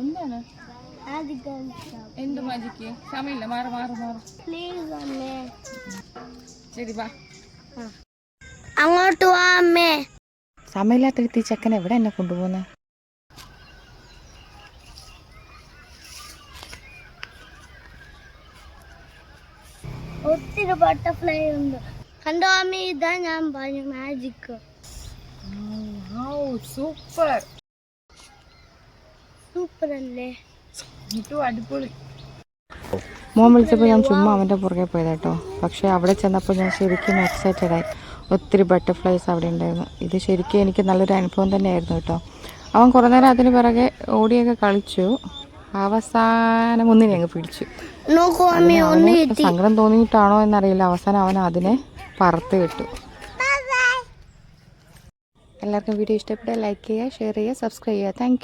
എന്താണ് എന്ത് മാജിക്ക്? സമയമില്ല, മാറി മാറി മാറി. ശരി വാ, അങ്ങോട്ട് വാ അമ്മേ. സമയമില്ലാത്തെടുത്ത് ഈ ചെക്കൻ എവിടെ എന്നെ കൊണ്ടുപോകുന്നത്? ഒത്തിരി ബട്ടർഫ്ലൈ ഉണ്ട്. കണ്ടോ അമ്മേ, ഇതാ ഞാൻ പറഞ്ഞ മാജിക്. സൂപ്പർ സൂപ്പർ അല്ലേ? അടിപൊളി. മോൻ വിളിച്ചപ്പോൾ ഞാൻ ചുമ്മാ അവൻ്റെ പുറകെ പോയതാട്ടോ. പക്ഷേ അവിടെ ചെന്നപ്പോൾ ഞാൻ ശരിക്കും എക്സൈറ്റഡായി. ഒത്തിരി ബട്ടർഫ്ലൈസ് അവിടെ ഉണ്ടായിരുന്നു. ഇത് ശരിക്കും എനിക്ക് നല്ലൊരു അനുഭവം തന്നെയായിരുന്നു കേട്ടോ. അവൻ കുറേ നേരം അതിന് പിറകെ ഓടിയൊക്കെ കളിച്ചു. അവസാനം ഒന്നിനെ അങ്ങ് പിടിച്ചു. സങ്കടം തോന്നിയിട്ടാണോ എന്നറിയില്ല, അവസാനം അവൻ അതിനെ പറത്ത് വിട്ടു. എല്ലാവർക്കും വീഡിയോ ഇഷ്ടപ്പെട്ടാൽ ലൈക്ക് ചെയ്യുക, ഷെയർ ചെയ്യുക, സബ്സ്ക്രൈബ് ചെയ്യുക. താങ്ക്